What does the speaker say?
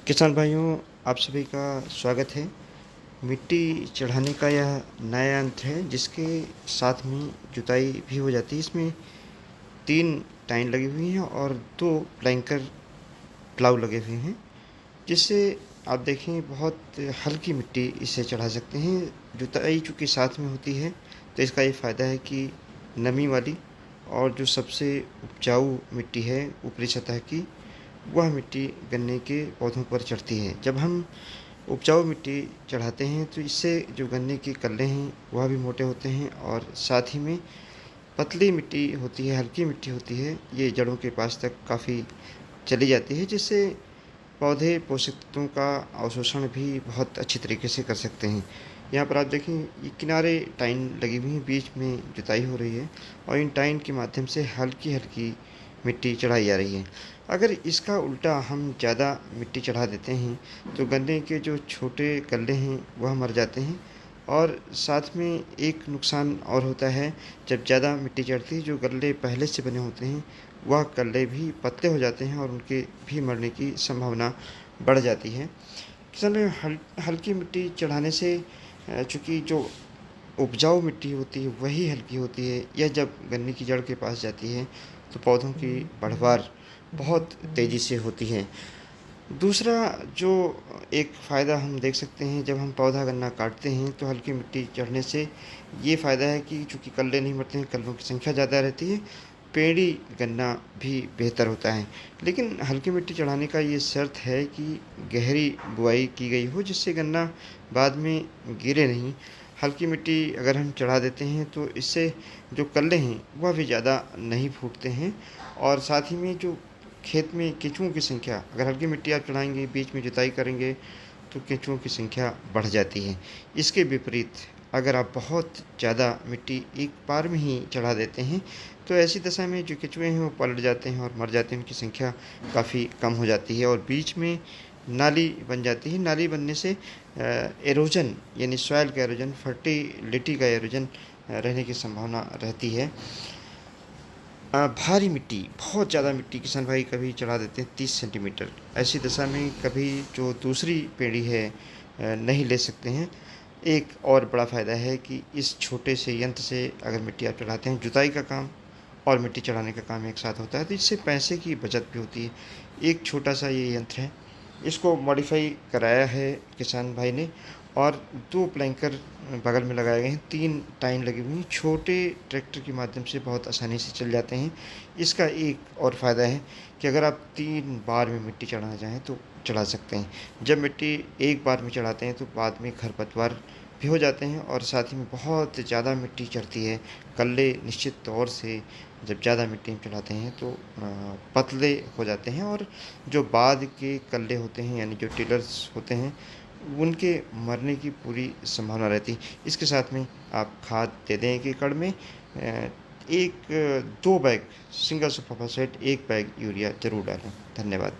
किसान भाइयों, आप सभी का स्वागत है। मिट्टी चढ़ाने का यह नया यंत्र है जिसके साथ में जुताई भी हो जाती है। इसमें 3 टाइन लगी हुई हैं और 2 प्लैंकर प्लाऊ लगे हुए हैं, जिससे आप देखें बहुत हल्की मिट्टी इसे चढ़ा सकते हैं। जुताई चूँकि साथ में होती है तो इसका ये फ़ायदा है कि नमी वाली और जो सबसे उपजाऊ मिट्टी है ऊपरी सतह की, वह मिट्टी गन्ने के पौधों पर चढ़ती है। जब हम उपजाऊ मिट्टी चढ़ाते हैं तो इससे जो गन्ने के कल्ले हैं वह भी मोटे होते हैं और साथ ही में पतली मिट्टी होती है, हल्की मिट्टी होती है, ये जड़ों के पास तक काफ़ी चली जाती है, जिससे पौधे पोषक तत्वों का अवशोषण भी बहुत अच्छी तरीके से कर सकते हैं। यहाँ पर आप देखें, ये किनारे टाइन लगी हुई हैं, बीच में जुताई हो रही है और इन टाइन के माध्यम से हल्की-हल्की मिट्टी चढ़ाई जा रही है। अगर इसका उल्टा हम ज़्यादा मिट्टी चढ़ा देते हैं तो गन्ने के जो छोटे कल्ले हैं वह मर जाते हैं और साथ में एक नुकसान और होता है। जब ज़्यादा मिट्टी चढ़ती है, जो गल्ले पहले से बने होते हैं वह कल्ले भी पतले हो जाते हैं और उनके भी मरने की संभावना बढ़ जाती है। किसान भाई, हल्की मिट्टी चढ़ाने से चूँकि जो उपजाऊ मिट्टी होती है वही हल्की होती है, यह जब गन्ने की जड़ के पास जाती है तो पौधों की पैदावार बहुत तेज़ी से होती है। दूसरा जो एक फ़ायदा हम देख सकते हैं, जब हम पौधा गन्ना काटते हैं तो हल्की मिट्टी चढ़ने से ये फ़ायदा है कि चूँकि कल्ले नहीं मरते हैं, कल्लों की संख्या ज़्यादा रहती है, पेड़ी गन्ना भी बेहतर होता है। लेकिन हल्की मिट्टी चढ़ाने का ये शर्त है कि गहरी बुआई की गई हो, जिससे गन्ना बाद में गिरे नहीं। हल्की मिट्टी अगर हम चढ़ा देते हैं तो इससे जो कल्ले हैं वह भी ज़्यादा नहीं फूटते हैं और साथ ही में जो खेत में केंचुओं की संख्या, अगर हल्की मिट्टी आप चढ़ाएँगे, बीच में जुताई करेंगे तो केंचुओं की संख्या बढ़ जाती है। इसके विपरीत अगर आप बहुत ज़्यादा मिट्टी एक बार में ही चढ़ा देते हैं तो ऐसी दशा में जो केंचुए हैं वो पलट जाते हैं और मर जाते हैं, उनकी संख्या काफ़ी कम हो जाती है और बीच में नाली बन जाती है। नाली बनने से एरोजन यानी सॉइल का एरोजन, फर्टिलिटी का एरोजन रहने की संभावना रहती है। भारी मिट्टी, बहुत ज़्यादा मिट्टी किसान भाई कभी चढ़ा देते हैं 30 सेंटीमीटर। ऐसी दशा में कभी जो दूसरी पेड़ी है नहीं ले सकते हैं। एक और बड़ा फ़ायदा है कि इस छोटे से यंत्र से अगर मिट्टी आप चढ़ाते हैं, जुताई का काम और मिट्टी चढ़ाने का काम एक साथ होता है, तो इससे पैसे की बचत भी होती है। एक छोटा-सा ये यंत्र है, इसको मॉडिफ़ाई कराया है किसान भाई ने और 2 प्लैंकर बगल में लगाए गए हैं, 3 टाइन लगी हुई हैं, छोटे ट्रैक्टर के माध्यम से बहुत आसानी से चल जाते हैं। इसका एक और फ़ायदा है कि अगर आप 3 बार में मिट्टी चढ़ाना चाहें तो चढ़ा सकते हैं। जब मिट्टी एक बार में चढ़ाते हैं तो बाद में खरपतवार भी हो जाते हैं और साथ ही में बहुत ज़्यादा मिट्टी चढ़ती है। कल्ले निश्चित तौर से जब ज़्यादा मिट्टी में चढ़ाते हैं तो पतले हो जाते हैं और जो बाद के कल्ले होते हैं यानी जो टिलर्स होते हैं, उनके मरने की पूरी संभावना रहती है। इसके साथ में आप खाद दे दें 1 एकड़ में 2 bag single super phosphate, 1 bag urea ज़रूर डालें। धन्यवाद।